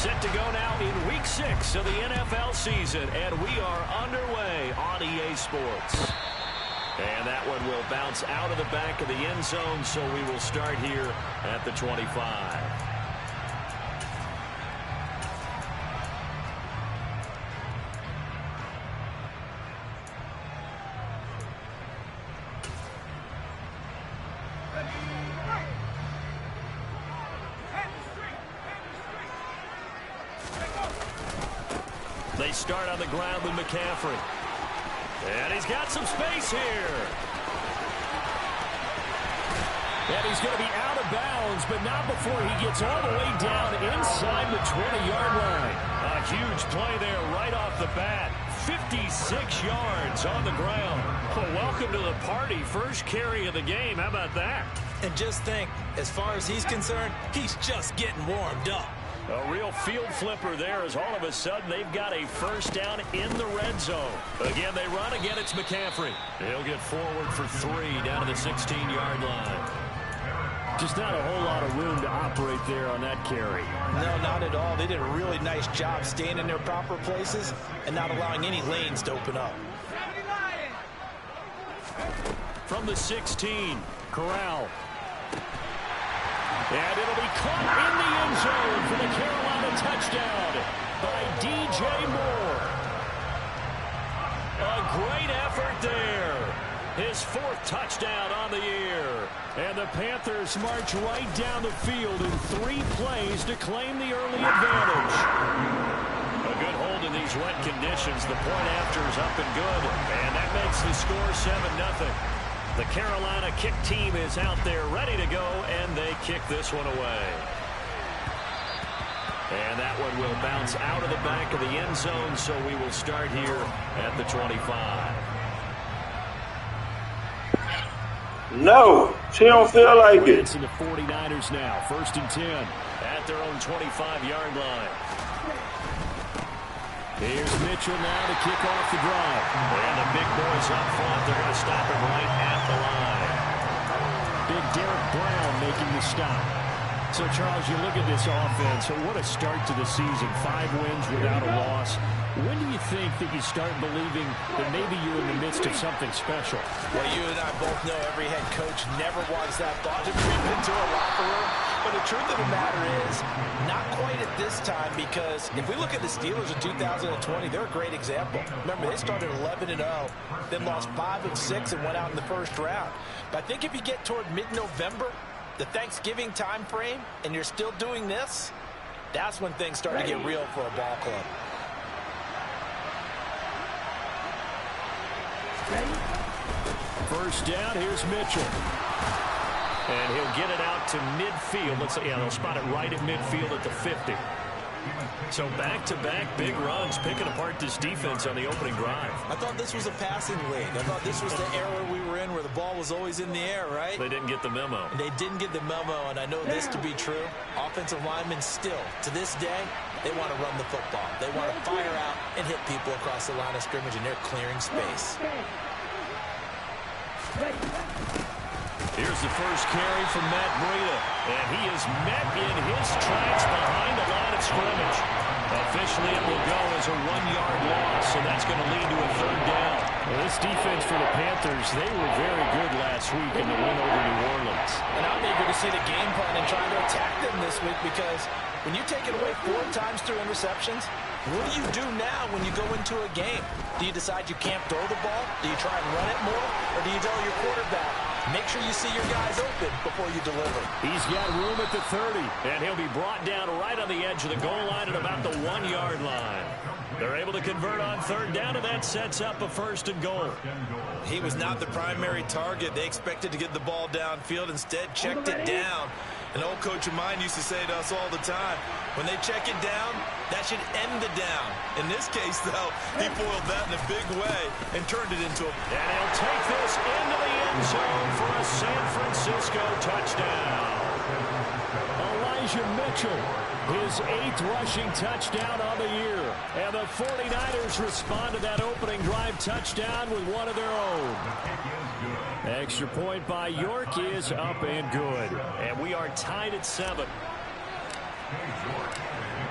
Set to go now in Week 6 of the NFL season, and we are underway on EA Sports. And that one will bounce out of the back of the end zone, so we will start here at the 25. They start on the ground with McCaffrey. And he's got some space here. And he's going to be out of bounds, but not before he gets all the way down inside the 20-yard line. A huge play there right off the bat. 56 yards on the ground. Well, welcome to the party. First carry of the game. How about that? And just think, as far as he's concerned, he's just getting warmed up. A real field flipper there as all of a sudden they've got a first down in the red zone. Again, they run. Again, it's McCaffrey. He'll get forward for 3 down to the 16-yard line. Just not a whole lot of room to operate there on that carry. No, not at all. They did a really nice job staying in their proper places and not allowing any lanes to open up. From the 16, Corral. And it'll be caught in the end zone for the Carolina touchdown by DJ Moore. A great effort there. His 4th touchdown on the year. And the Panthers march right down the field in 3 plays to claim the early advantage. A good hold in these wet conditions. The point after is up and good. And that makes the score 7-0. The Carolina kick team is out there ready to go, and they kick this one away. And that one will bounce out of the back of the end zone, so we will start here at the 25. No, she don't feel like it. It's in the 49ers now, 1st and 10 at their own 25-yard line. Here's Mitchell now to kick off the drive. And the big boys up front, they're going to stop him right at the line. Big Derek Brown making the stop. So, Charles, you look at this offense, what a start to the season. 5 wins without a loss. When do you think that you start believing that maybe you're in the midst of something special? Well, you and I both know every head coach never wants that thought to creep into a locker room. But the truth of the matter is, not quite at this time, because if we look at the Steelers in 2020, they're a great example. Remember, they started 11-0, then lost 5 of 6 and went out in the first round. But I think if you get toward mid-November, the Thanksgiving time frame, and you're still doing this, that's when things start to get real for a ball club. First down, here's Mitchell. And he'll get it out to midfield. Looks like, yeah, they'll spot it right at midfield at the 50. So back-to-back big runs, picking apart this defense on the opening drive. I thought this was a passing league. I thought this was the era we were in where the ball was always in the air, right? They didn't get the memo. They didn't get the memo, and I know this to be true. Offensive linemen still, to this day, they want to run the football. They want to fire out and hit people across the line of scrimmage, and they're clearing space. Here's the first carry from Matt Breida, and he is met in his tracks behind the line of scrimmage. Officially, it will go as a 1-yard loss, and that's going to lead to a 3rd down. Well, this defense for the Panthers, they were very good last week in the win over New Orleans. And I'm eager to see the game plan and trying to attack them this week, because when you take it away 4 times through interceptions, what do you do now when you go into a game? Do you decide you can't throw the ball? Do you try and run it more? Or do you tell your quarterback, make sure you see your guys open before you deliver? He's got room at the 30, and he'll be brought down right on the edge of the goal line at about the 1-yard line. They're able to convert on 3rd down, and that sets up a 1st and goal. He was not the primary target. They expected to get the ball downfield, instead checked it down. An old coach of mine used to say to us all the time, when they check it down, that should end the down. In this case, though, he foiled that in a big way and turned it into a... And he'll take this into the end zone for a San Francisco touchdown. Elijah Mitchell, his 8th rushing touchdown on the year. And the 49ers respond to that opening drive touchdown with one of their own. Extra point by York is up and good. And we are tied at 7.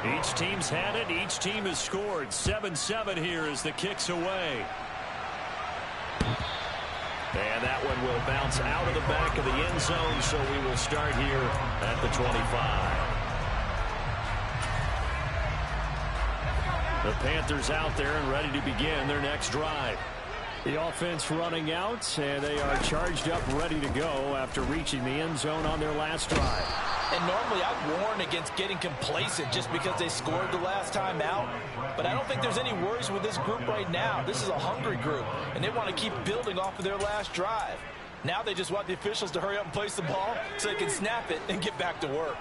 Each team's had it. Each team has scored. 7-7 here as the kick's away. And that one will bounce out of the back of the end zone, so we will start here at the 25. The Panthers out there and ready to begin their next drive. The offense running out, and they are charged up, ready to go after reaching the end zone on their last drive. And normally I'd warn against getting complacent just because they scored the last time out. But I don't think there's any worries with this group right now. This is a hungry group, and they want to keep building off of their last drive. Now they just want the officials to hurry up and place the ball so they can snap it and get back to work.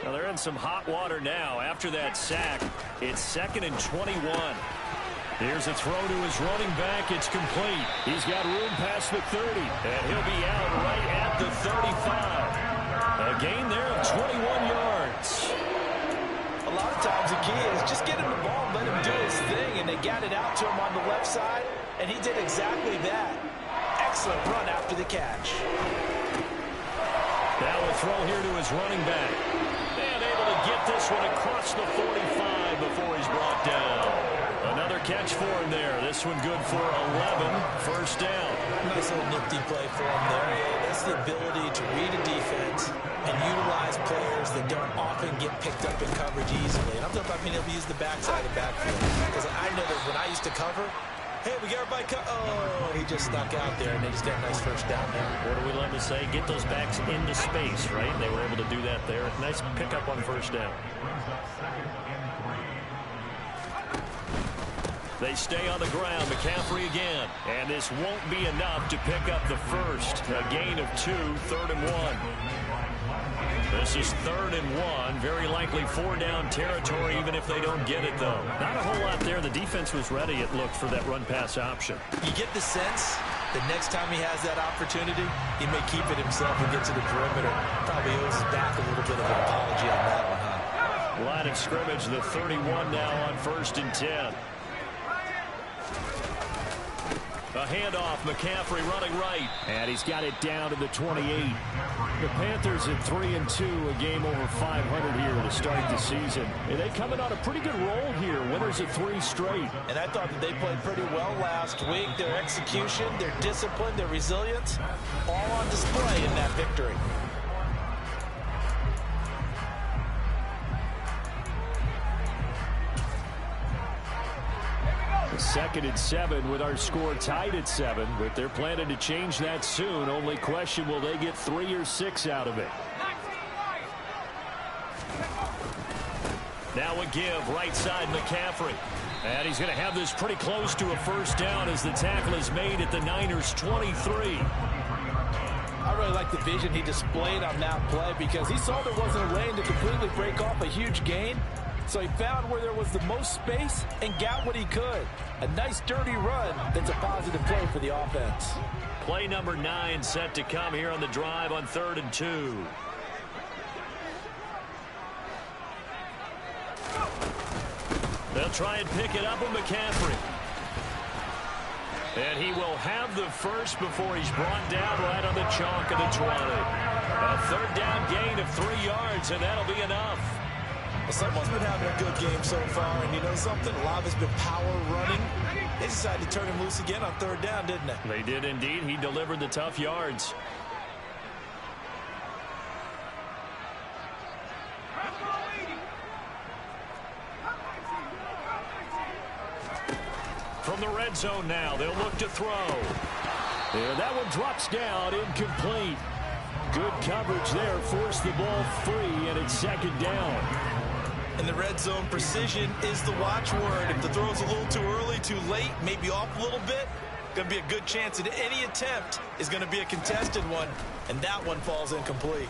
Well, they're in some hot water now. After that sack, it's 2nd and 21. Here's a throw to his running back. It's complete. He's got room past the 30, and he'll be out right at the 35. A gain there of 21 yards. A lot of times the key is just get him the ball and let him do his thing, and they got it out to him on the left side, and he did exactly that. Excellent run after the catch. Now a throw here to his running back. And able to get this one across the 45 before he's brought down. Another catch for him there. This one good for 11. First down. Nice little nifty play for him there. That's the ability to read a defense and utilize players that don't often get picked up in coverage easily. And I'm talking about being able to use the backside of the backfield. Because I know that when I used to cover, hey, we got everybody oh, he just snuck out there, and they just got a nice first down there. What do we love to say? Get those backs into space, right? They were able to do that there. Nice pickup on first down. They stay on the ground. McCaffrey again. And this won't be enough to pick up the first. A gain of 2, 3rd and 1. This is 3rd and 1. Very likely 4-down territory, even if they don't get it, though. Not a whole lot there. The defense was ready, it looked, for that run-pass option. You get the sense that next time he has that opportunity, he may keep it himself and get to the perimeter. Probably owes his back a little bit of an apology on that one, huh? Line of scrimmage, the 31 now on 1st and 10. A handoff, McCaffrey running right. And he's got it down to the 28. The Panthers at 3-2, a game over 500 here to start the season. And they coming on a pretty good roll here. Winners of 3 straight. And I thought that they played pretty well last week. Their execution, their discipline, their resilience, all on display in that victory. Second and 7 with our score tied at 7, but they're planning to change that soon. Only question, will they get 3 or 6 out of it? Now a give, right side McCaffrey. And he's going to have this pretty close to a first down as the tackle is made at the Niners' 23. I really like the vision he displayed on that play because he saw there wasn't a lane to completely break off a huge gain. So he found where there was the most space and got what he could. A nice dirty run that's a positive play for the offense. Play number 9 set to come here on the drive on 3rd and 2. They'll try and pick it up with McCaffrey. And he will have the first before he's brought down right on the chalk of the 20. A 3rd down gain of 3 yards, and that'll be enough. Well, someone's been having a good game so far, and you know something? A lot of it's been power running. They decided to turn him loose again on 3rd down, didn't they? They did indeed. He delivered the tough yards. From the red zone now, they'll look to throw. And that one drops down, incomplete. Good coverage there, forced the ball free, and it's 2nd down. In the red zone, precision is the watchword. If the throw's a little too early, too late, maybe off a little bit, going to be a good chance that any attempt is going to be a contested one, and that one falls incomplete.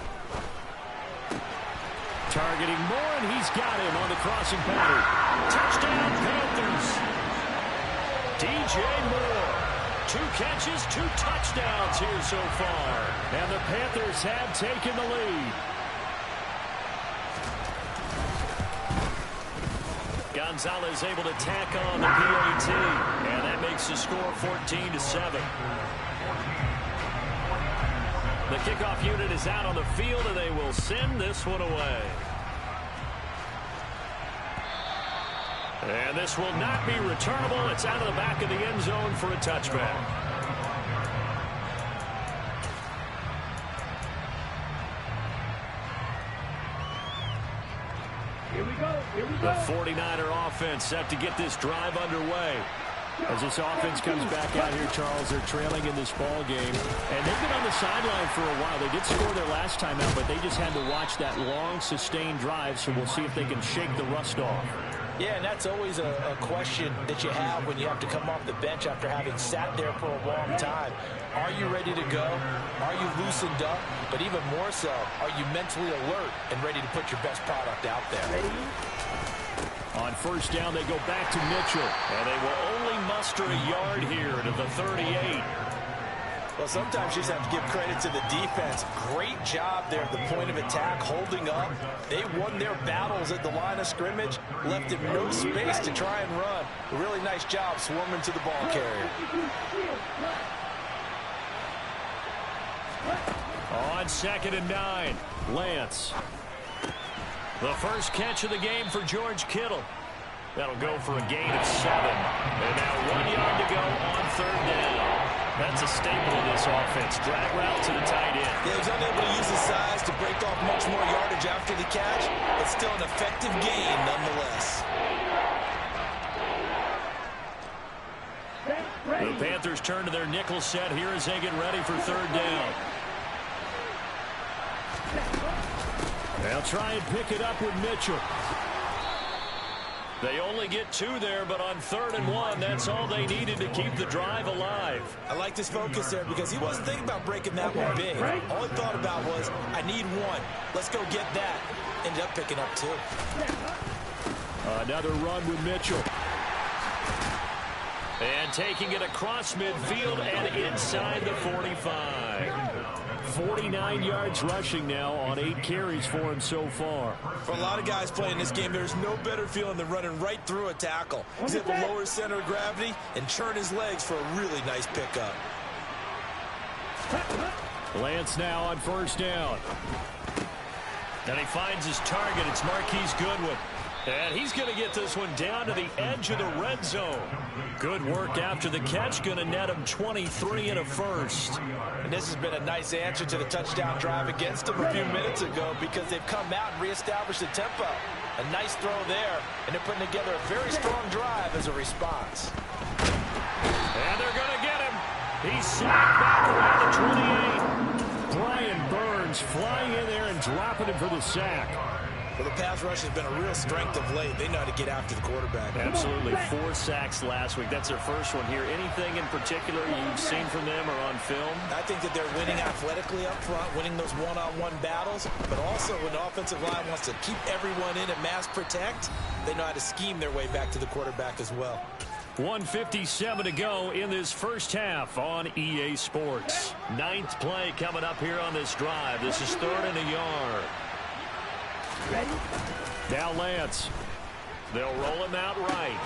Targeting Moore, and he's got him on the crossing pattern. Touchdown, Panthers. DJ Moore. 2 catches, 2 touchdowns here so far. And the Panthers have taken the lead. Gonzalez able to tack on the PAT. And that makes the score 14-7. The kickoff unit is out on the field, and they will send this one away. And this will not be returnable. It's out of the back of the end zone for a touchback. The 49er offense set to get this drive underway. As this offense comes back out here, Charles, they're trailing in this ball game. And they've been on the sideline for a while. They did score their last time out, but they just had to watch that long, sustained drive, so we'll see if they can shake the rust off. Yeah, and that's always a question that you have when you have to come off the bench after having sat there for a long time. Are you ready to go? Are you loosened up? But even more so, are you mentally alert and ready to put your best product out there? On first down, they go back to Mitchell, and they will only muster a yard here to the 38. Well, sometimes you just have to give credit to the defense. Great job there at the point of attack, holding up. They won their battles at the line of scrimmage, left him no space to try and run. A really nice job swarming to the ball carrier. On 2nd and 9, Lance. The first catch of the game for George Kittle. That'll go for a gain of 7. And now 1 yard to go on 3rd down. That's a staple of this offense. Drag route to the tight end. Yeah, he was unable to use his size to break off much more yardage after the catch, but still an effective gain nonetheless. The Panthers turn to their nickel set here as they get ready for 3rd down. They'll try and pick it up with Mitchell. They only get 2 there, but on 3rd and 1, that's all they needed to keep the drive alive. I like his focus there because he wasn't thinking about breaking that one big. All he thought about was, I need 1. Let's go get that. Ended up picking up 2. Another run with Mitchell. And taking it across midfield and inside the 45. 49 yards rushing now on 8 carries for him so far. For a lot of guys playing this game, there's no better feeling than running right through a tackle. He's able to lower his center of gravity and churn his legs for a really nice pickup. Lance now on first down. And he finds his target. It's Marquise Goodwin. And he's going to get this one down to the edge of the red zone. Good work after the catch. Going to net him 23 and a first. And this has been a nice answer to the touchdown drive against them a few minutes ago because they've come out and reestablished the tempo. A nice throw there, and they're putting together a very strong drive as a response. And they're going to get him. He's sacked back around the 28. Brian Burns flying in there and dropping him for the sack. Well, the pass rush has been a real strength of late. They know how to get after the quarterback. Absolutely. 4 sacks last week. That's their first one here. Anything in particular you've seen from them or on film? I think that they're winning athletically up front, winning those one-on-one battles, but also when the offensive line wants to keep everyone in and mass protect, they know how to scheme their way back to the quarterback as well. 1:57 to go in this first half on EA Sports. 9th play coming up here on this drive. This is 3rd and a yard. Now Lance. They'll roll him out right.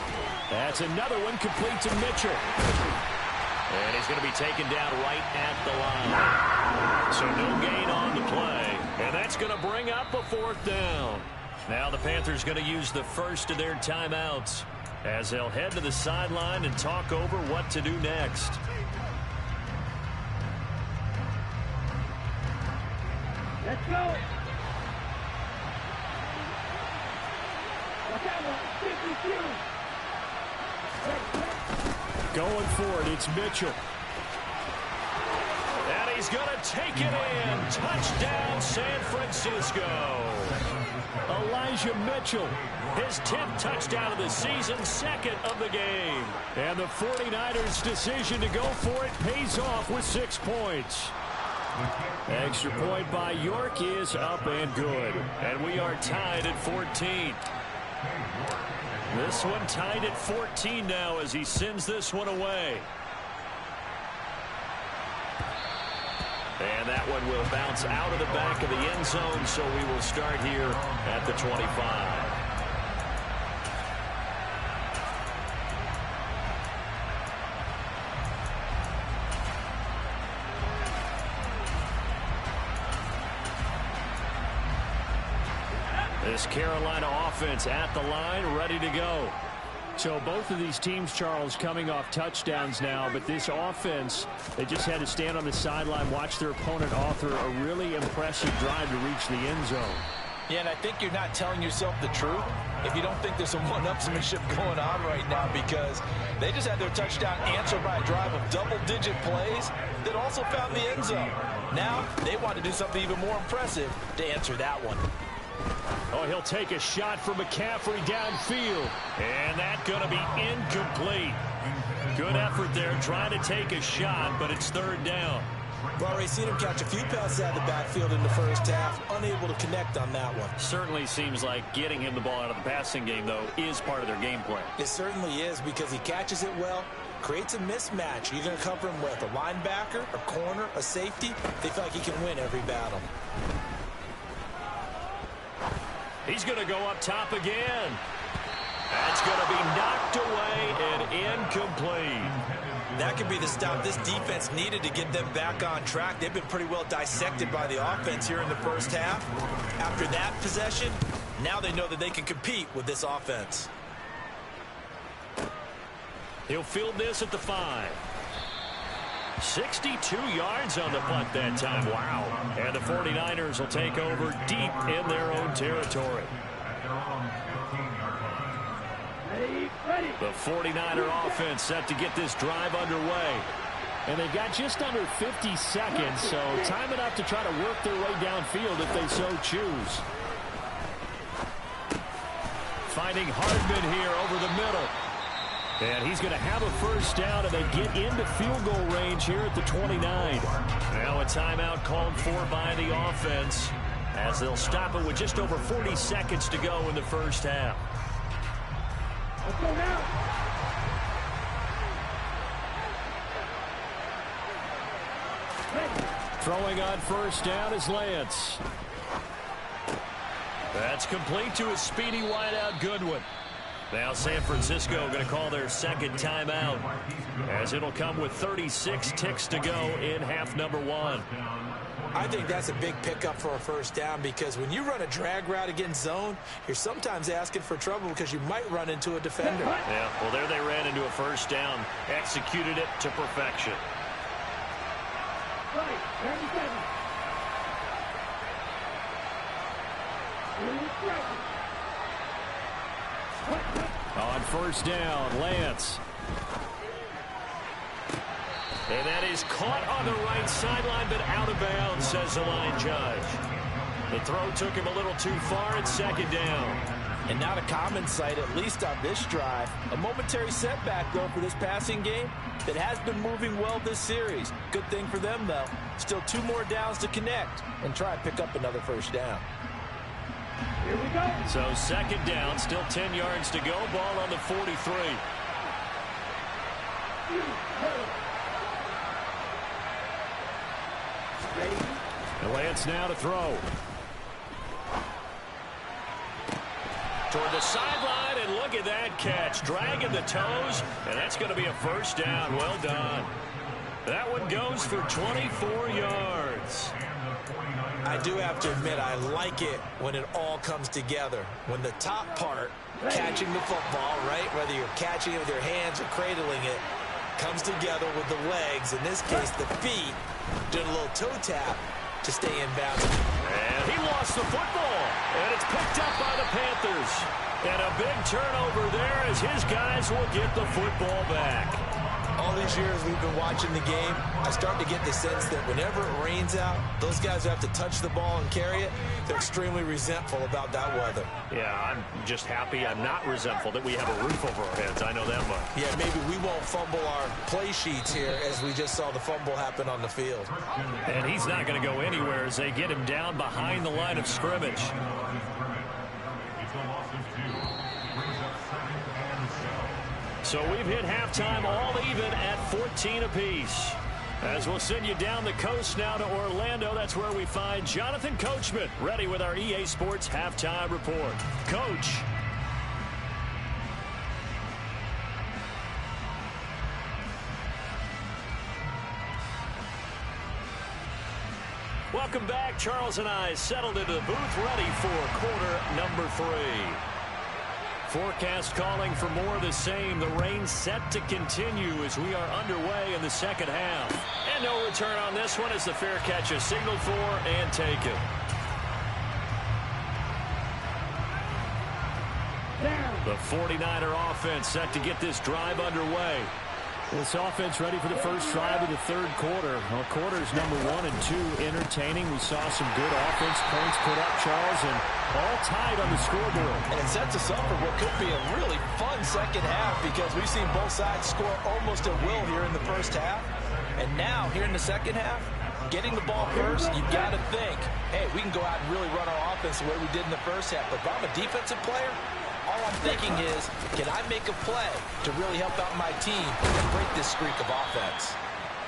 That's another one complete to Mitchell. And he's going to be taken down right at the line. So no gain on the play. And that's going to bring up a 4th down. Now the Panthers going to use the first of their timeouts as they'll head to the sideline and talk over what to do next. Let's go. Going for it, it's Mitchell. And he's going to take it in. Touchdown, San Francisco. Elijah Mitchell, his 10th touchdown of the season, 2nd of the game. And the 49ers' decision to go for it pays off with 6 points. Extra point by York is up and good. And we are tied at 14. This one tied at 14 now as he sends this one away. And that one will bounce out of the back of the end zone, so we will start here at the 25. This Carolina offense at the line, ready to go. So both of these teams, Charles, coming off touchdowns now, but this offense, they just had to stand on the sideline, watch their opponent author a really impressive drive to reach the end zone. Yeah, and I think you're not telling yourself the truth if you don't think there's some one-upsmanship going on right now, because they just had their touchdown answered by a drive of double-digit plays that also found the end zone. Now they want to do something even more impressive to answer that one. Oh, he'll take a shot for McCaffrey downfield. And that's going to be incomplete. Good effort there trying to take a shot, but it's third down. We've already seen him catch a few passes out of the backfield in the first half, unable to connect on that one. Certainly seems like getting him the ball out of the passing game, though, is part of their game plan. It certainly is, because he catches it well, creates a mismatch. You're going to cover him with a linebacker, a corner, a safety. They feel like he can win every battle. He's going to go up top again. That's going to be knocked away and incomplete. That could be the stop this defense needed to get them back on track. They've been pretty well dissected by the offense here in the first half. After that possession, now they know that they can compete with this offense. He'll field this at the 5. 62 yards on the punt that time. Wow. And the 49ers will take over deep in their own territory. The 49er offense set to get this drive underway. And they've got just under 50 seconds, so time enough to try to work their way downfield if they so choose. Finding Hardman here over the middle. And he's going to have a first down, and they get into field goal range here at the 29. Now a timeout called for by the offense, as they'll stop it with just over 40 seconds to go in the first half. Let's go now. Throwing on first down is Lance. That's complete to a speedy wideout Goodwin. Now San Francisco going to call their second timeout, as it'll come with 36 ticks to go in half number 1. I think that's a big pickup for a first down, because when you run a drag route against zone, you're sometimes asking for trouble because you might run into a defender. Yeah, well, there they ran into a first down, executed it to perfection. Right, 37. On first down, Lance. And that is caught on the right sideline, but out of bounds, says the line judge. The throw took him a little too far at second down. And not a common sight, at least on this drive. A momentary setback, though, for this passing game that has been moving well this series. Good thing for them, though. Still 2 more downs to connect and try and pick up another first down. Here we go. So second down, still 10 yards to go. Ball on the 43. And Lance now to throw. Toward the sideline, and look at that catch. Dragging the toes, and that's going to be a first down. Well done. That one goes for 24 yards. I do have to admit, I like it when it all comes together. When the top part, catching the football, right, whether you're catching it with your hands or cradling it, comes together with the legs. In this case, the feet, doing a little toe tap to stay in bounds. And he lost the football, and it's picked up by the Panthers. And a big turnover there as his guys will get the football back. All these years we've been watching the game, I start to get the sense that whenever it rains out, those guys who have to touch the ball and carry it, they're extremely resentful about that weather. Yeah, I'm just happy I'm not resentful that we have a roof over our heads. I know that much. Yeah, maybe we won't fumble our play sheets here as we just saw the fumble happen on the field. And he's not going to go anywhere as they get him down behind the line of scrimmage. So we've hit halftime all even at 14 apiece. As we'll send you down the coast now to Orlando, that's where we find Jonathan Coachman ready with our EA Sports Halftime Report. Coach. Welcome back. Charles and I settled into the booth ready for quarter number 3. Forecast calling for more of the same. The rain set to continue as we are underway in the second half. And no return on this one as the fair catch is signaled for and taken. The 49er offense set to get this drive underway. This offense ready for the first drive of the third quarter. Well, quarters number 1 and 2 entertaining. We saw some good offense points put up, Charles, and all tied on the scoreboard. And it sets us up for what could be a really fun second half because we've seen both sides score almost at will here in the first half. And now, here in the second half, getting the ball first, you've got to think, hey, we can go out and really run our offense the way we did in the first half. But if I'm a defensive player, all I'm thinking is, can I make a play to really help out my team and break this streak of offense?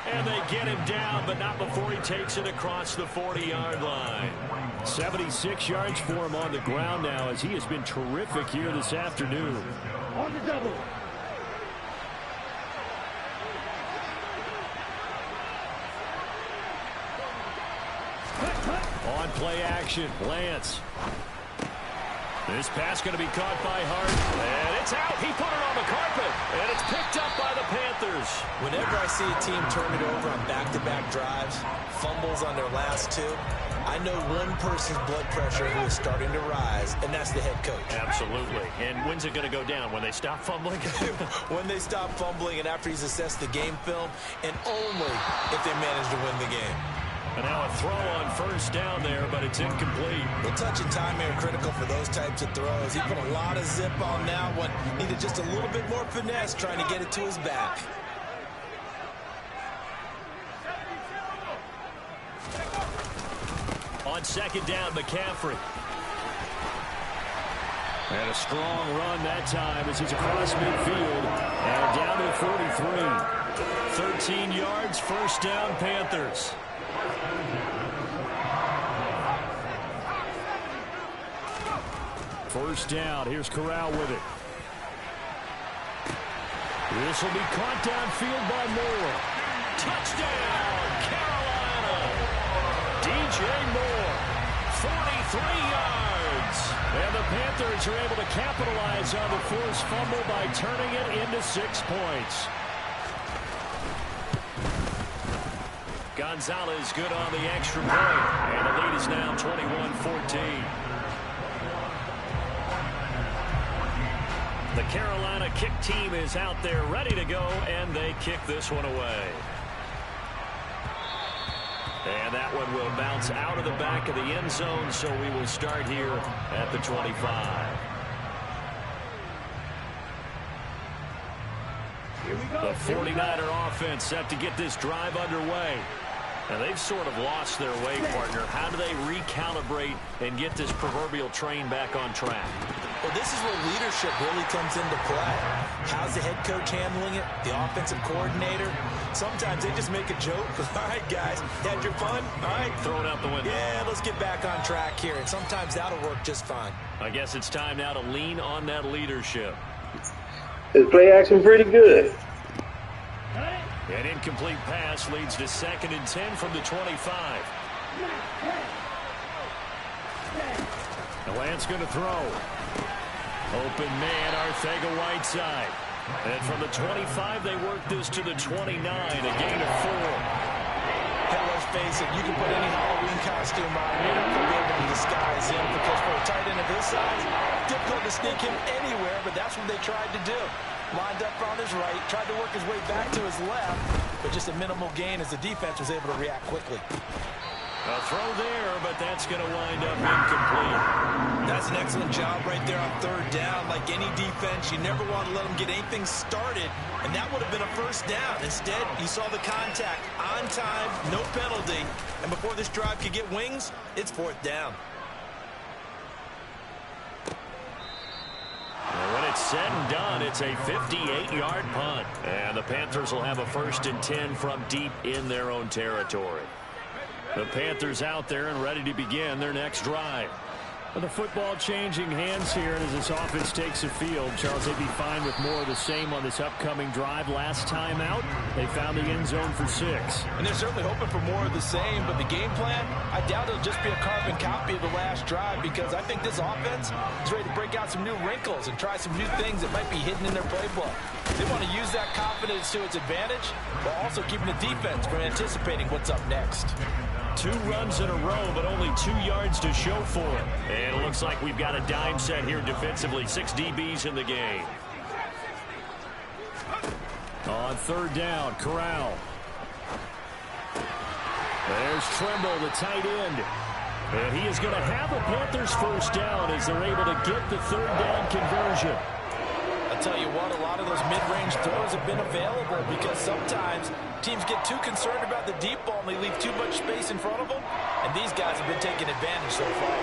And they get him down, but not before he takes it across the 40-yard line. 76 yards for him on the ground now as he has been terrific here this afternoon. On the double. On play action, Lance. This pass going to be caught by Hart, and it's out. He put it on the carpet, and it's picked up by the Panthers. Whenever I see a team turn it over on back-to-back drives, fumbles on their last two, I know one person's blood pressure who is starting to rise, and that's the head coach. Absolutely. And when's it going to go down? When they stop fumbling? When they stop fumbling and after he's assessed the game film, and only if they manage to win the game. And now a throw on first down there, but it's incomplete. Well, touch and timing are critical for those types of throws. He put a lot of zip on that one. Needed just a little bit more finesse trying to get it to his back. On second down, McCaffrey. And a strong run that time as he's across midfield and down to 43. 13 yards, first down, Panthers. First down. Here's Corral with it. This will be caught downfield by Moore. Touchdown, Carolina. DJ Moore, 43 yards. And the Panthers are able to capitalize on the forced fumble by turning it into 6 points. Gonzalez good on the extra point. And the lead is now 21-14. The Carolina kick team is out there ready to go, and they kick this one away. And that one will bounce out of the back of the end zone, so we will start here at the 25. Here we go. The 49er offense set to get this drive underway. And they've sort of lost their way, partner. How do they recalibrate and get this proverbial train back on track? Well, this is where leadership really comes into play. How's the head coach handling it? The offensive coordinator? Sometimes they just make a joke. All right, guys, had your fun? All right. Throw it out the window. Yeah, let's get back on track here. And sometimes that'll work just fine. I guess it's time now to lean on that leadership. His play action pretty good. An incomplete pass leads to 2nd and 10 from the 25. The Lance going to throw. Open man, Arcega-Whiteside. And from the 25, they work this to the 29, a gain of 4. Hey, let's face it, you can put any Halloween costume on. You're not going to be able to disguise him because for a tight end of his size, difficult to sneak him anywhere, but that's what they tried to do. Lined up on his right, tried to work his way back to his left, but just a minimal gain as the defense was able to react quickly. A throw there, but that's going to wind up incomplete. That's an excellent job right there on third down. Like any defense, you never want to let them get anything started, and that would have been a first down. Instead, you saw the contact on time, no penalty, and before this drive could get wings, it's 4th down. When it's said and done, it's a 58-yard punt. And the Panthers will have a 1st and 10 from deep in their own territory. The Panthers out there and ready to begin their next drive. The football changing hands here as this offense takes the field. Charles, they'd be fine with more of the same on this upcoming drive. Last time out, they found the end zone for 6. And they're certainly hoping for more of the same, but the game plan, I doubt it'll just be a carbon copy of the last drive, because I think this offense is ready to break out some new wrinkles and try some new things that might be hidden in their playbook. They want to use that confidence to its advantage, while also keeping the defense from anticipating what's up next. 2 runs in a row, but only 2 yards to show for it. And it looks like we've got a dime set here defensively. 6 DBs in the game. On 3rd down, Corral. There's Trimble, the tight end. And he is going to have the Panthers 1st down as they're able to get the 3rd down conversion. I'll tell you what, a lot of those mid-range throws have been available because sometimes teams get too concerned about the deep ball and they leave too much space in front of them, and these guys have been taking advantage so far.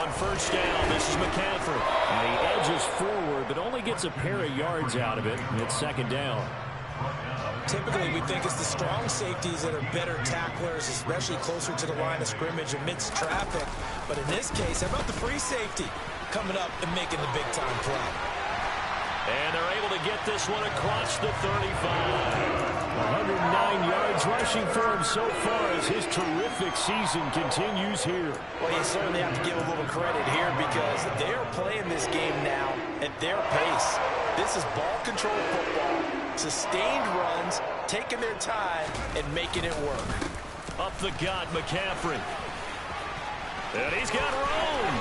On 1st down, this is McCaffrey. And he edges forward, but only gets a pair of yards out of it. It's 2nd down. Typically, we think it's the strong safeties that are better tacklers, especially closer to the line of scrimmage amidst traffic. But in this case, how about the free safety coming up and making the big-time play? And they're able to get this one across the 35. 109 yards rushing for him so far as his terrific season continues here. Well, you certainly have to give a little credit here because they're playing this game now at their pace. This is ball control football, sustained runs, taking their time, and making it work. Up the gut, McCaffrey. And he's got room.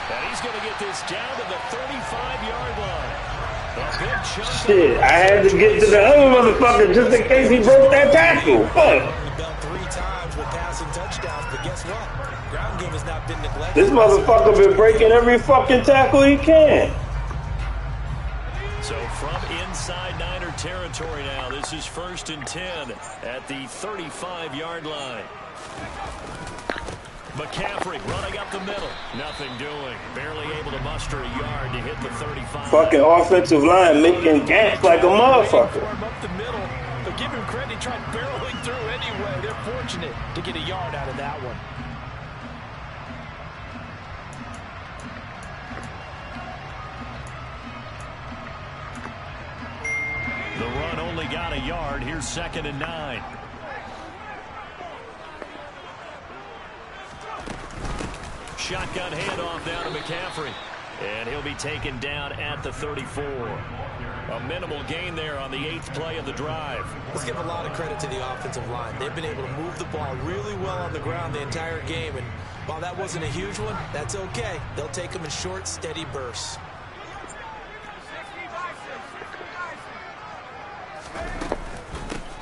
And he's going to get this down to the 35-yard line. A big chunk. Shit, I had to get to the other motherfucker just in case he broke that tackle. Fuck. Belt 3 times with passing touchdowns, but guess what? Ground game has not been neglected. This motherfucker been breaking every fucking tackle he can. So from inside Niner territory now, this is 1st and 10 at the 35-yard line. McCaffrey running up the middle. Nothing doing. Barely able to muster a yard to hit the 35. Fucking offensive line making gants like a motherfucker. Up the middle, but give him credit. He tried barreling through anyway. They're fortunate to get a yard out of that one. The run only got a yard. Here's 2nd and 9. Shotgun handoff down to McCaffrey. And he'll be taken down at the 34. A minimal gain there on the 8th play of the drive. Let's give a lot of credit to the offensive line. They've been able to move the ball really well on the ground the entire game. And while that wasn't a huge one, that's okay. They'll take them in short, steady bursts.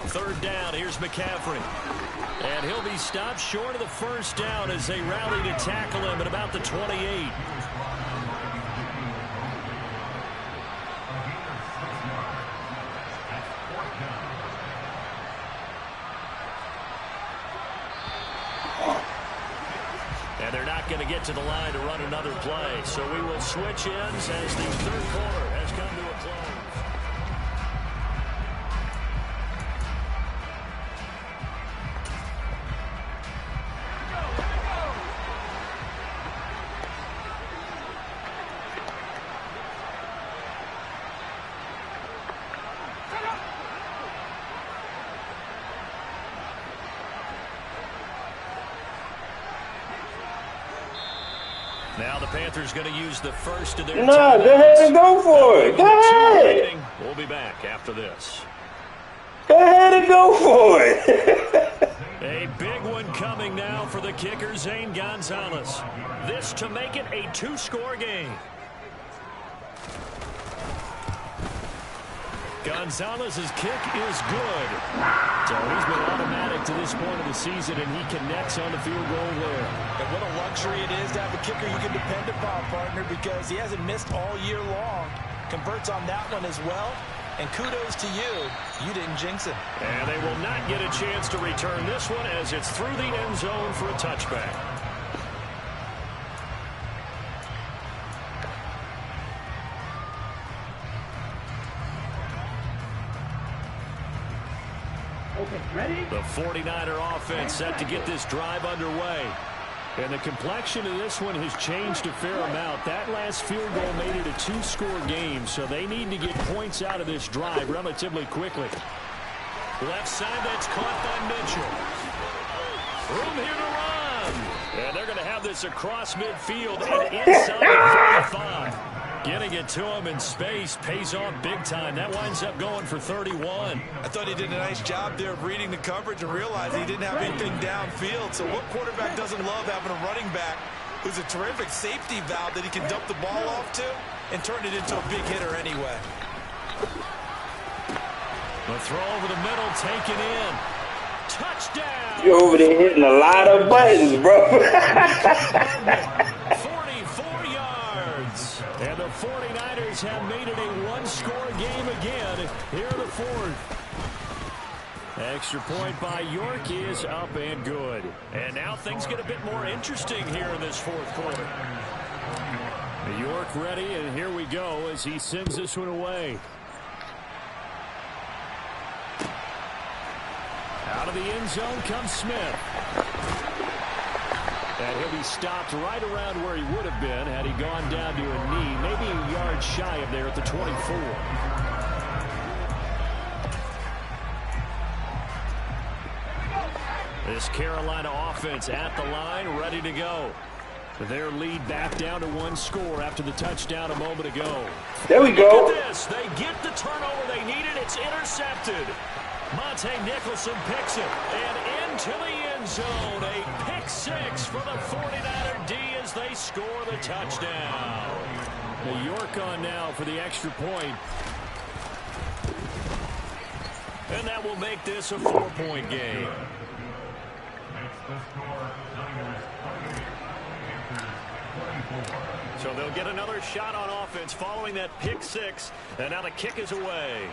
Third down, here's McCaffrey. And he'll be stopped short of the 1st down as they rally to tackle him at about the 28. And they're not going to get to the line to run another play. So we will switch ends as the 3rd quarter has come to a close. Now the Panthers going to use the first of their Nah, go ahead and go for it. Go ahead. We'll be back after this. Go ahead and go for it. A big one coming now for the kicker, Zane Gonzalez. This to make it a 2-score game. Gonzalez's kick is good. So he's been automatic to this point of the season, and he connects on the field goal there. And what a luxury it is to have a kicker you can depend upon, partner, because he hasn't missed all year long. Converts on that one as well. And kudos to you. You didn't jinx it. And they will not get a chance to return this one as it's through the end zone for a touchback. Okay, ready? The 49er offense set to get this drive underway. And the complexion of this one has changed a fair amount. That last field goal made it a 2-score game, so they need to get points out of this drive relatively quickly. Left side, that's caught by Mitchell. Room here to run. And they're going to have this across midfield and inside the 45. Getting it to him in space pays off big time. That winds up going for 31. I thought he did a nice job there of reading the coverage and realizing he didn't have anything downfield. So what quarterback doesn't love having a running back who's a terrific safety valve that he can dump the ball off to and turn it into a big hitter anyway. The throw over the middle, taken in. Touchdown! You over there hitting a lot of buttons, bro. 44 yards. And the 49ers have made it a one-score game again here in the fourth. Extra point by York is up and good. And now things get a bit more interesting here in this fourth quarter. York ready, and here we go as he sends this one away. Out of the end zone comes Smith. And he'll be stopped right around where he would have been had he gone down to a knee, maybe a yard shy of there at the 24. This Carolina offense at the line, ready to go. Their lead back down to 1 score after the touchdown a moment ago. There we go. Look at this. They get the turnover they needed. It's intercepted. Monte Nicholson picks it, and into the end zone. A pick 6 for the 49er D as they score the touchdown. New York on now for the extra point. And that will make this a 4-point game. So they'll get another shot on offense following that pick 6, and now the kick is away.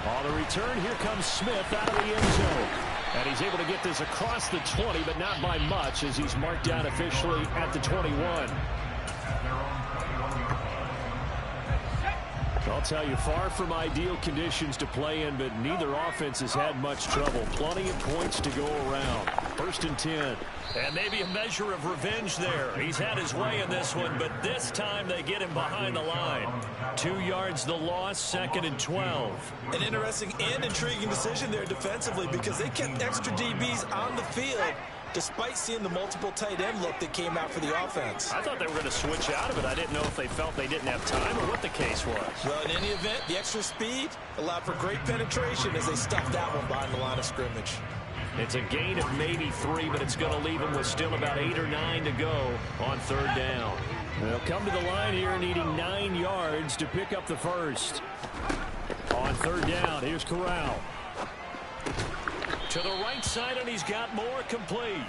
On the return, here comes Smith out of the end zone. And he's able to get this across the 20, but not by much as he's marked down officially at the 21. I'll tell you, far from ideal conditions to play in, but neither offense has had much trouble. Plenty of points to go around. 1st and 10. And maybe a measure of revenge there. He's had his way in this one, but this time they get him behind the line. 2 yards the loss, 2nd and 12. An interesting and intriguing decision there defensively because they kept extra DBs on the field despite seeing the multiple tight end look that came out for the offense. I thought they were going to switch out of it. I didn't know if they felt they didn't have time or what the case was. Well, in any event, the extra speed allowed for great penetration as they stuffed that one behind the line of scrimmage. It's a gain of maybe 3, but it's going to leave them with still about 8 or 9 to go on 3rd down. They'll come to the line here needing 9 yards to pick up the first. On 3rd down, here's Corral. To the right side, and he's got more complete.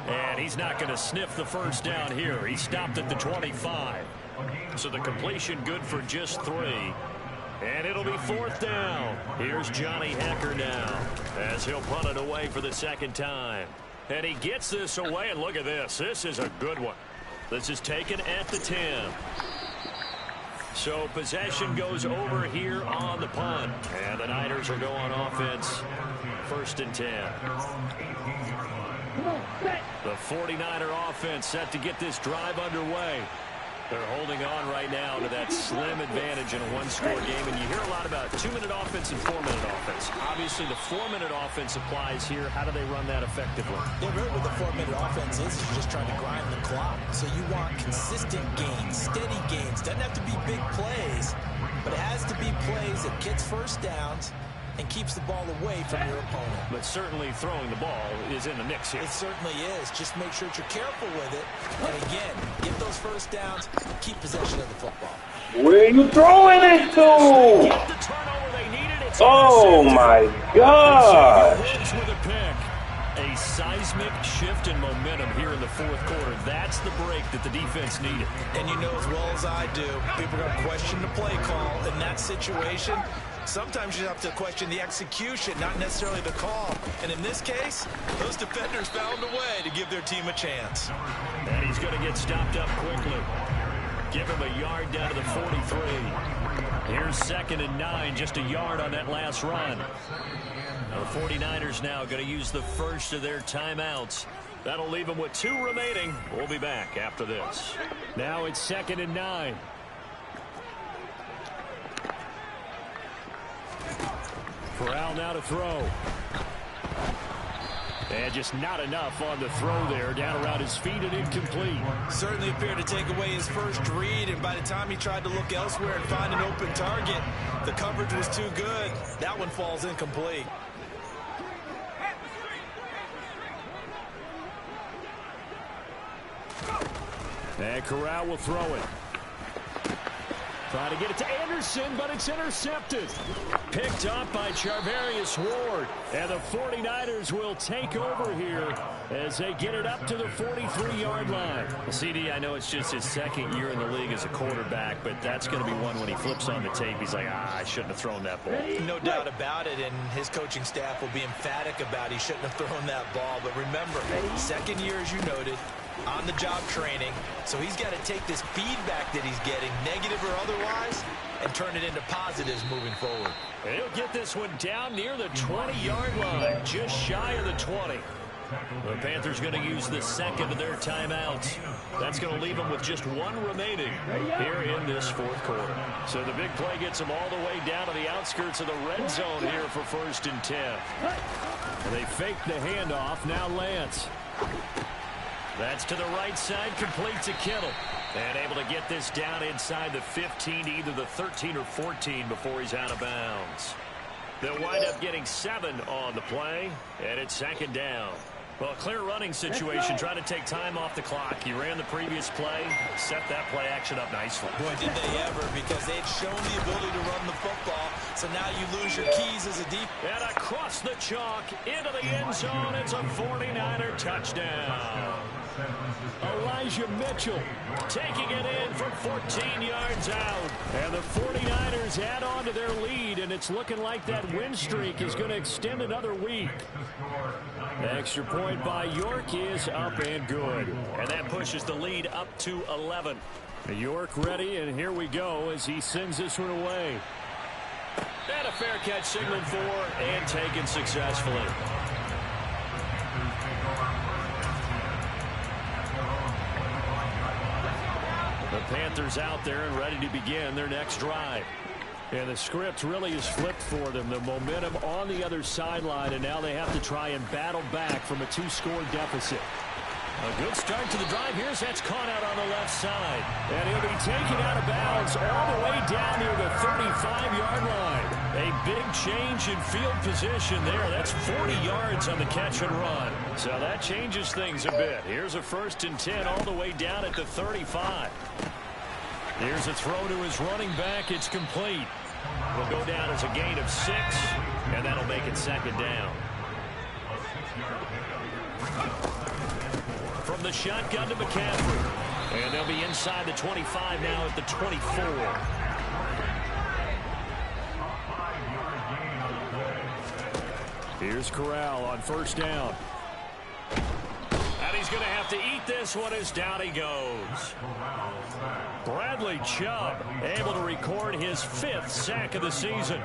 And he's not going to sniff the first down here. He stopped at the 25. So the completion good for just 3. And it'll be 4th down. Here's Johnny Hecker now as he'll punt it away for the 2nd time. And he gets this away, and look at this. This is a good one. This is taken at the 10. So possession goes over here on the punt. And the Niners will go on offense. 1st and 10. The 49er offense set to get this drive underway. They're holding on right now to that slim advantage in a 1-score game. And you hear a lot about 2-minute offense and 4-minute offense. Obviously, the 4-minute offense applies here. How do they run that effectively? Yeah, really what the 4-minute offense is you're just trying to grind the clock. So you want consistent gains, steady gains. Doesn't have to be big plays, but it has to be plays that gets first downs and keeps the ball away from your opponent. But certainly throwing the ball is in the mix here. It certainly is. Just make sure that you're careful with it. And again, get those first downs, keep possession of the football. Where are you throwing it to? Get the turnover they needed. It's Oh my gosh. with a pick. A seismic shift in momentum here in the 4th quarter. That's the break that the defense needed. And you know as well as I do, people are going to question the play call in that situation. Sometimes you have to question the execution, not necessarily the call. And in this case, those defenders found a way to give their team a chance. And he's going to get stopped up quickly. Give him a yard down to the 43. Here's 2nd and 9, just a yard on that last run. Now the 49ers now going to use the first of their timeouts. That'll leave them with 2 remaining. We'll be back after this. Now it's 2nd and 9. Corral now to throw. And just not enough on the throw there. Down around his feet and incomplete. Certainly appeared to take away his first read, and by the time he tried to look elsewhere and find an open target, the coverage was too good. That one falls incomplete. And Corral will throw it. Trying to get it to Anderson, but it's intercepted. Picked up by Charvarius Ward. And the 49ers will take over here as they get it up to the 43-yard line. Well, CD, I know it's just his 2nd year in the league as a quarterback, but that's going to be one when he flips on the tape. He's like, I shouldn't have thrown that ball. No doubt about it, and his coaching staff will be emphatic about he shouldn't have thrown that ball. But remember, 2nd year, as you noted, on-the-job training, so he's got to take this feedback that he's getting, negative or otherwise, and turn it into positives moving forward. And he'll get this one down near the 20-yard line, just shy of the 20. The Panthers going to use the 2nd of their timeouts. That's going to leave them with just 1 remaining here in this 4th quarter. So the big play gets them all the way down to the outskirts of the red zone here for 1st and 10. And they fake the handoff. Now Lance. That's to the right side, complete to Kittle. And able to get this down inside the 15 to either the 13 or 14 before he's out of bounds. They'll wind up getting 7 on the play, and it's 2nd down. Well, clear running situation, trying to take time off the clock. He ran the previous play, set that play action up nicely. Boy, did they ever, because they'd shown the ability to run the football, so now you lose your keys as a deep. And across the chalk, into the end zone, it's a 49er touchdown. Elijah Mitchell taking it in from 14 yards out. And the 49ers add on to their lead, and it's looking like that win streak is going to extend another week. Extra point by York is up and good. And that pushes the lead up to 11. York ready, and here we go as he sends this one away. And a fair catch signaled for and taken successfully. The Panthers out there and ready to begin their next drive. And the script really is flipped for them. The momentum on the other sideline, and now they have to try and battle back from a 2-score deficit. A good start to the drive. Here's that's caught out on the left side. And he'll be taken out of bounds all the way down near the 35-yard line. A big change in field position there. That's 40 yards on the catch and run. So that changes things a bit. Here's a 1st and 10 all the way down at the 35. Here's a throw to his running back. It's complete. Will go down as a gain of 6, and that'll make it 2nd down. From the shotgun to McCaffrey. And they'll be inside the 25 now at the 24. Here's Corral on 1st down. And he's going to have to eat this one as down he goes. Bradley Chubb able to record his 5th sack of the season.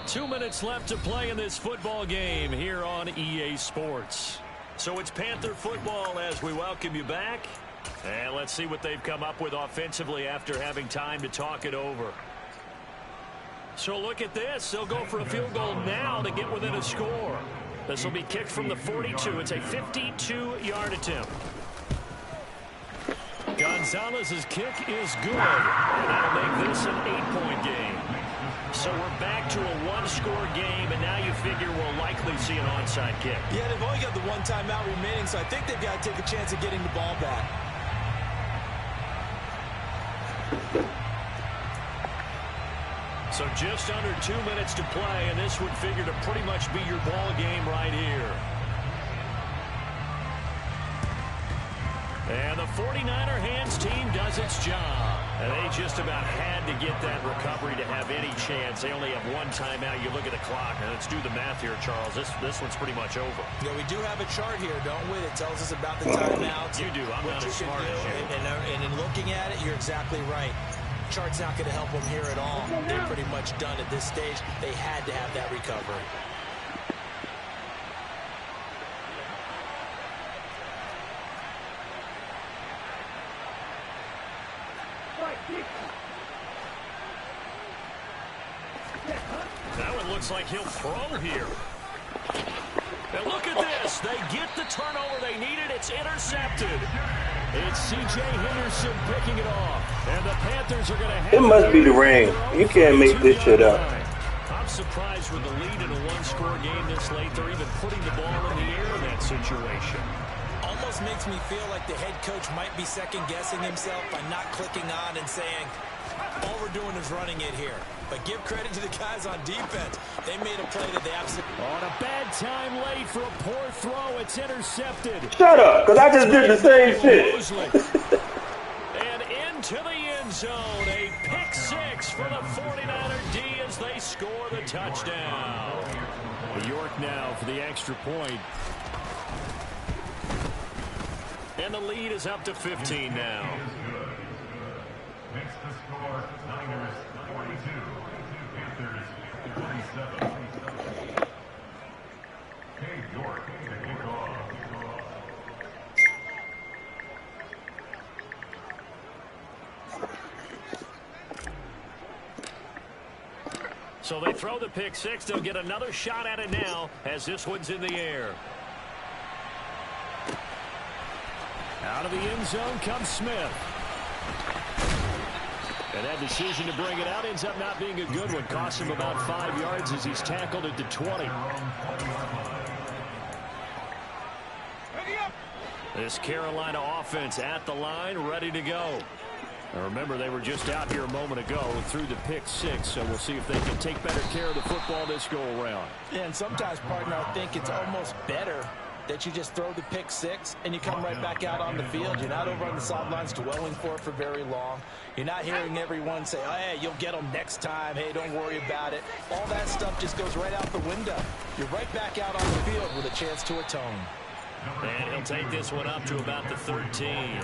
2 minutes left to play in this football game here on EA Sports. So it's Panther football as we welcome you back. And let's see what they've come up with offensively after having time to talk it over. So look at this. They'll go for a field goal now to get within a score. This will be kicked from the 42. It's a 52-yard attempt. Gonzalez's kick is good. And that'll make this an 8-point game. So we're back to a 1-score game, and now you figure we'll likely see an onside kick. Yeah, they've only got the 1 timeout remaining, so I think they've got to take a chance of getting the ball back. So just under 2 minutes to play, and this would figure to pretty much be your ball game right here. And the 49er hands team does its job. And they just about had to get that recovery to have any chance. They only have 1 timeout. You look at the clock. Now let's do the math here, Charles. This one's pretty much over. Yeah, we do have a chart here, don't we, that tells us about the timeouts. You do. I'm not as smart as you. And in looking at it, you're exactly right. depth chart's not going to help them here at all. They're pretty much done at this stage. They had to have that recovery. That one looks like he'll throw here. And look at this. They get the turnover they needed. It's intercepted. It's C.J. Henderson picking it off. And the Panthers are going to have... It must be the rain. You can't make this shit up. I'm surprised with the lead in a one-score game this late. They're even putting the ball in the air in that situation. Almost makes me feel like the head coach might be second-guessing himself by not clicking on and saying, all we're doing is running it here. But give credit to the guys on defense. They made a play that they absolutely... On a bad time late for a poor throw. It's intercepted. Shut up, because I just did the same shit. And into the end zone. A pick six for the 49er D as they score the touchdown. York now for the extra point. And the lead is up to 15 now. Makes the score Niners 42, Panthers 47. Hey, York, the kickoff. So they throw the pick six. They'll get another shot at it now as this one's in the air. Out of the end zone comes Smith. And that decision to bring it out ends up not being a good one. Cost him about 5 yards as he's tackled at the 20. This Carolina offense at the line, ready to go. Now remember, they were just out here a moment ago and threw the pick six, so we'll see if they can take better care of the football this go-around. Yeah, and sometimes, partner, I think it's almost better that you just throw the pick six and you come right back out on the field. You're not over on the sidelines dwelling for it for very long. You're not hearing everyone say, oh, hey, you'll get them next time. Hey, don't worry about it. All that stuff just goes right out the window. You're right back out on the field with a chance to atone. And he'll take this one up to about the 13.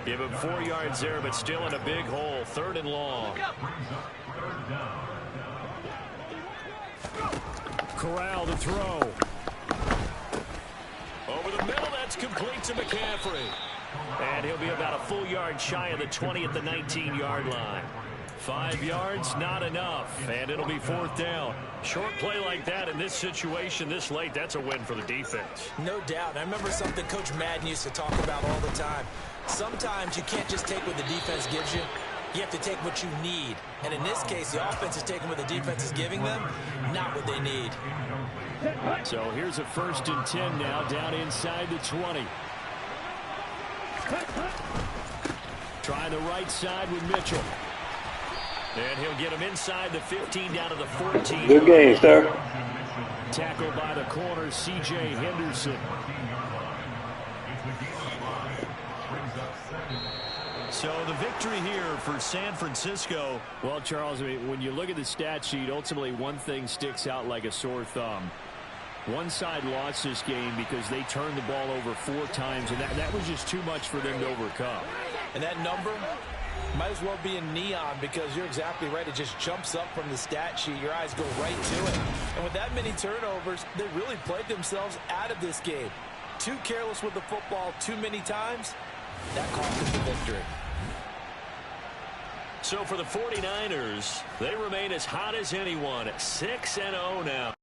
Give him 4 yards there, but still in a big hole. 3rd and long. Corral to throw. Over the middle, that's complete to McCaffrey. And he'll be about a full yard shy of the 20 at the 19-yard line. 5 yards, not enough, and it'll be 4th down. Short play like that in this situation this late, that's a win for the defense. No doubt. I remember something Coach Madden used to talk about all the time. Sometimes you can't just take what the defense gives you. You have to take what you need. And in this case, the offense is taking what the defense is giving them, not what they need. So here's a 1st and 10 now, down inside the 20. Trying the right side with Mitchell. And he'll get him inside the 15 down to the 14. Good game, sir. Tackled by the corner, C.J. Henderson. So the victory here for San Francisco. Well, Charles, I mean, when you look at the stat sheet, ultimately one thing sticks out like a sore thumb. One side lost this game because they turned the ball over 4 times, and that was just too much for them to overcome. And that number might as well be in neon because you're exactly right. It just jumps up from the stat sheet. Your eyes go right to it. And with that many turnovers, they really played themselves out of this game. Too careless with the football too many times. That cost them the victory. So for the 49ers, they remain as hot as anyone at 6-0 now.